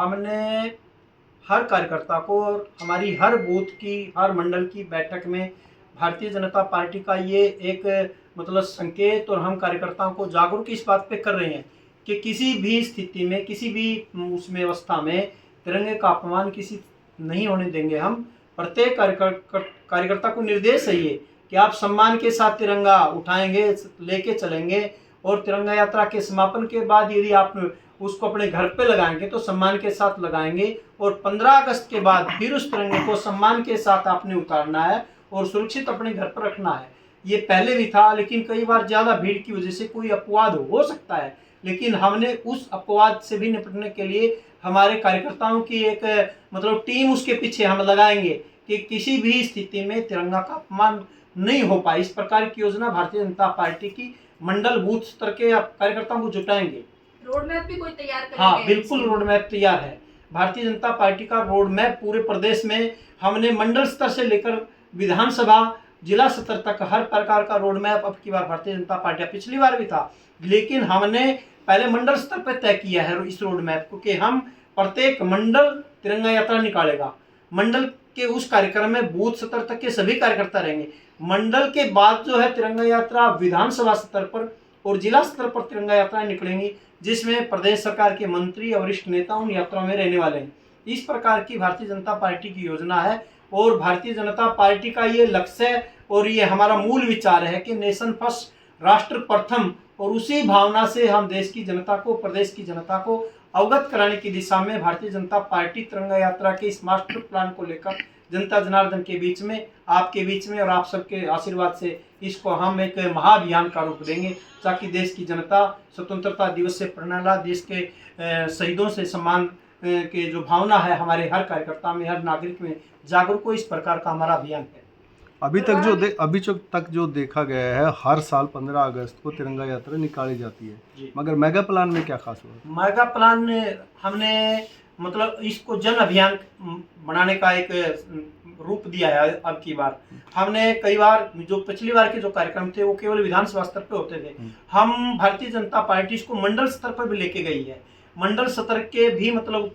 हमने हर कार्यकर्ता को और हमारी हर बूथ की, हर मंडल की बैठक में भारतीय जनता पार्टी का ये एक मतलब संकेत, और हम कार्यकर्ताओं को जागरूक इस बात पे कर रहे हैं कि किसी भी स्थिति में, किसी भी उसमें अवस्था में तिरंगे का अपमान किसी नहीं होने देंगे। हम प्रत्येक कार्यकर्ता को निर्देश है ये कि आप सम्मान के साथ तिरंगा उठाएंगे, लेके चलेंगे, और तिरंगा यात्रा के समापन के बाद यदि आप उसको अपने घर पे लगाएंगे तो सम्मान के साथ लगाएंगे, और 15 अगस्त के बाद फिर उस तिरंगे को सम्मान के साथ आपने उतारना है और सुरक्षित अपने घर पर रखना है। ये पहले भी था, लेकिन कई बार ज़्यादा भीड़ की वजह से कोई अपवाद हो सकता है, लेकिन हमने उस अपवाद से भी निपटने के लिए हमारे कार्यकर्ताओं की एक मतलब टीम उसके पीछे हम लगाएंगे कि किसी भी स्थिति में तिरंगा का अपमान नहीं हो पाए। इस प्रकार की योजना भारतीय जनता पार्टी की मंडल बूथ स्तर के कार्यकर्ताओं को जुटाएंगे। रोड मैप भी कोई तैयार करेंगे? हाँ, बिल्कुल रोड मैप तैयार है। भारतीय जनता पार्टी का रोड मैप पूरे प्रदेश में हमने मंडल स्तर से लेकर विधानसभा, जिला स्तर तक हर प्रकार का रोड मैप अब की बार भारतीय जनता पार्टी, पिछली बार भी था, लेकिन हमने पहले मंडल स्तर पर तय किया है इस रोड मैप को कि हम प्रत्येक मंडल तिरंगा यात्रा निकालेगा। मंडल के उस कार्यक्रम में बूथ स्तर तक के सभी कार्यकर्ता रहेंगे। मंडल के बाद जो है तिरंगा यात्रा विधानसभा स्तर पर और जिला स्तर पर तिरंगा यात्राएं निकलेंगी, जिसमें प्रदेश सरकार के मंत्री और वरिष्ठ नेता उन यात्राओं में रहने वाले हैं। इस प्रकार की भारतीय जनता पार्टी की योजना है, और भारतीय जनता पार्टी का ये लक्ष्य और ये हमारा मूल विचार है कि नेशन फर्स्ट, राष्ट्र प्रथम, और उसी भावना से हम देश की जनता को, प्रदेश की जनता को अवगत कराने की दिशा में भारतीय जनता पार्टी तिरंगा यात्रा के इस मास्टर प्लान को लेकर जनता जनार्दन के बीच में, आपके बीच में और आप सबके आशीर्वाद से इसको हम एक महाअभियान का रूप देंगे, ताकि देश की जनता स्वतंत्रता दिवस से प्रेरणा, देश के शहीदों से सम्मान के जो भावना है हमारे हर कार्यकर्ता में, हर नागरिक में जागरूक हो। इस प्रकार का हमारा अभियान है। अभी तक जो देखा गया है, हर साल 15 अगस्त को तिरंगा यात्रा निकाली जाती है, मगर मेगा प्लान में क्या खास हुआ? मेगा प्लान में हमने मतलब इसको जन अभियान बनाने का एक रूप दिया है। अब की बार हमने कई बार, जो पिछली बार के जो कार्यक्रम थे वो केवल विधानसभा स्तर पे होते थे, हम भारतीय जनता पार्टी इसको मंडल स्तर पर भी लेके गई है। मंडल स्तर के भी मतलब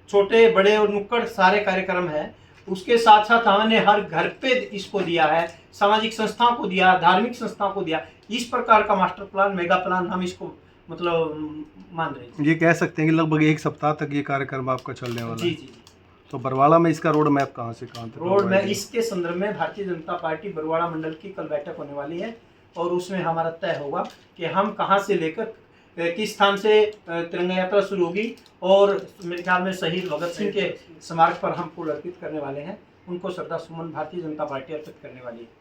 छोटे बड़े और नुक्कड़ सारे कार्यक्रम है। उसके साथ साथ हमने हर घर पे इसको दिया है, सामाजिक संस्थाओं को दिया, धार्मिक संस्थाओं को दिया। इस प्रकार का मास्टर प्लान, मेगा प्लान हम इसको मतलब मान रहे हैं। ये कह सकते हैं कि लगभग 1 सप्ताह तक ये कार्यक्रम आपका चलने वाला है। जी। तो बरवाला में इसका रोड मैप कहाँ से कहाँ तक? रोड मैप इसके संदर्भ में भारतीय जनता पार्टी बरवाड़ा मंडल की कल बैठक होने वाली है, और उसमें हमारा तय होगा कि हम कहाँ से लेकर किस स्थान से तिरंगा यात्रा शुरू होगी, और मेरे ख्याल में शहीद भगत सिंह के स्मारक पर हम फूल अर्पित करने वाले हैं। उनको श्रद्धा सुमन भारतीय जनता पार्टी अर्पित करने वाली है।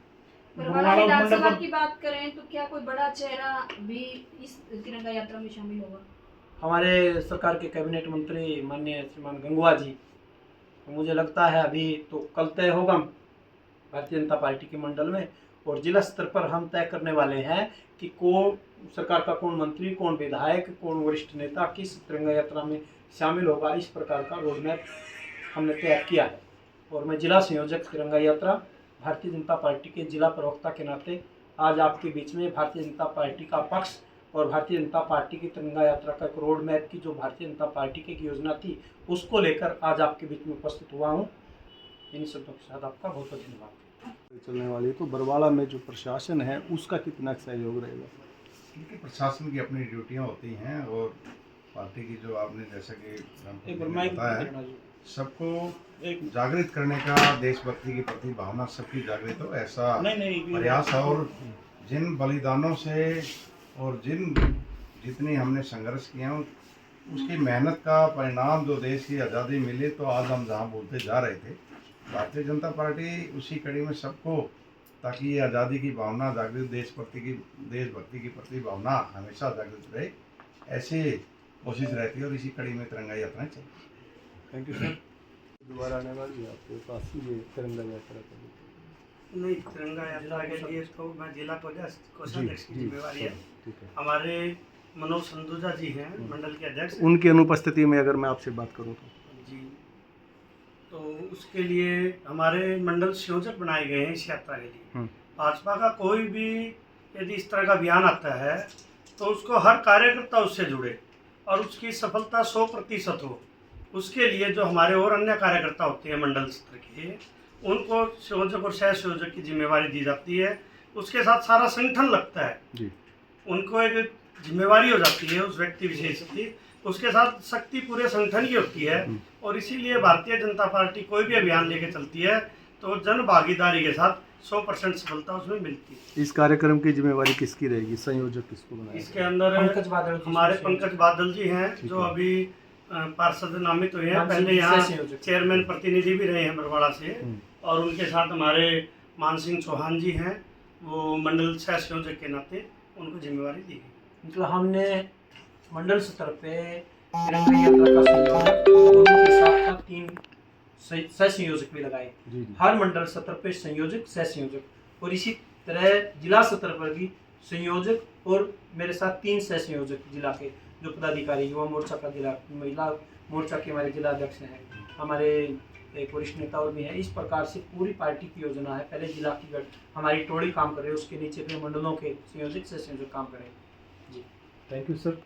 बरवाला विधानसभा की बात करें तो क्या कोई बड़ा चेहरा भी इस तिरंगा यात्रा में शामिल होगा? हमारे सरकार के कैबिनेट मंत्री माननीय श्रीमान गंगवा जी, मुझे लगता है अभी तो कल तय होगा भारतीय जनता पार्टी के मंडल में, और जिला स्तर पर हम तय करने वाले हैं कि कौन सरकार का, कौन मंत्री, कौन विधायक, कौन वरिष्ठ नेता किस तिरंगा यात्रा में शामिल होगा। इस प्रकार का रोड मैप हमने तैयार किया है, और मैं जिला संयोजक तिरंगा यात्रा भारतीय जनता पार्टी के जिला प्रवक्ता के नाते आज आपके बीच में भारतीय जनता पार्टी का पक्ष और भारतीय जनता पार्टी की तिरंगा यात्रा का एक रोड मैप की जो भारतीय जनता पार्टी की एक योजना थी, उसको लेकर आज आपके बीच में उपस्थित हुआ हूँ। इन शब्दों के साथ आपका बहुत बहुत धन्यवाद। चलने वाली तो बरवाला में जो प्रशासन है उसका कितना सहयोग रहेगा? क्योंकि प्रशासन की अपनी ड्यूटियाँ होती हैं, और पार्टी की जो आपने जैसा कि बताया है, सबको जागृत करने का, देशभक्ति के प्रति भावना सबकी जागृत हो, ऐसा प्रयास है। और जिन बलिदानों से और जितनी हमने संघर्ष किया उसकी मेहनत का परिणाम जो देश की आज़ादी मिली, तो आज हम जहाँ बोलते जा रहे थे, भारतीय जनता पार्टी उसी कड़ी में सबको, ताकि ये आज़ादी की भावना जागृत, देशभक्ति की प्रति भावना हमेशा जागृत रहे, ऐसी कोशिश रहती है, और इसी कड़ी में तिरंगा यात्राएं चलती। Thank you sir. दोबारा आने वाली है आपके पास ये तिरंगा यात्रा का? नहीं, तिरंगा यात्रा के लिए इसको मैं जिला कोषाध्यक्ष की जिम्मेवारी है। हमारे मनोज संधूजा जी हैं मंडल के अध्यक्ष, उनकी अनुपस्थिति में अगर मैं आपसे बात करूं जी, तो उसके लिए हमारे मंडल संयोजक बनाए गए हैं इस यात्रा के लिए। भाजपा का कोई भी यदि इस तरह का अभियान आता है तो उसको हर कार्यकर्ता उससे जुड़े और उसकी सफलता 100% हो, उसके लिए जो हमारे और अन्य कार्यकर्ता होते हैं मंडल स्तर के, उनको संयोजक और सह संयोजक की जिम्मेवारी दी जाती है। उसके साथ सारा संगठन लगता है जी। उनको एक जिम्मेवारी हो जाती है उस व्यक्ति विशेष की, उसके साथ शक्ति पूरे संगठन की होती है। और इसीलिए भारतीय जनता पार्टी कोई भी अभियान लेके चलती है तो जन भागीदारी के साथ 100% सफलता उसमें मिलती है। इस कार्यक्रम की जिम्मेवारी किसकी रहेगी, संयोजक किसको बनाएगा? इसके अंदर पंकज बादल जी हमारे से पंकज बादल जी हैं ठीक जो है। अभी पार्षद नामित हुए हैं। हाँ, पहले सह यहाँ संयोजक। चेयरमैन प्रतिनिधि भी रहे हैं बरवाड़ा से। और उनके साथ हमारे मान सिंह चौहान जी हैं, वो मंडल सह संयोजक के नाते उनको जिम्मेवारी दी गई। मतलब हमने मंडल स्तर पे तिरंगा यात्रा का संयोजक और उनके साथ 3 सह संयोजक भी लगाए। जी जी। हर मंडल स्तर पे संयोजक, सह संयोजक, और इसी तरह जिला स्तर पर भी संयोजक और मेरे साथ 3 सह संयोजक जिला के जो पदाधिकारी, युवा मोर्चा का जिला, महिला मोर्चा के हमारे जिला अध्यक्ष हैं, हमारे एक वरिष्ठ नेता और भी हैं। इस प्रकार से पूरी पार्टी की योजना है। पहले जिला की हमारी टोली काम कर रहे है, उसके नीचे फिर मंडलों के संयोजक से संयोजक काम करें। जी, थैंक यू सर।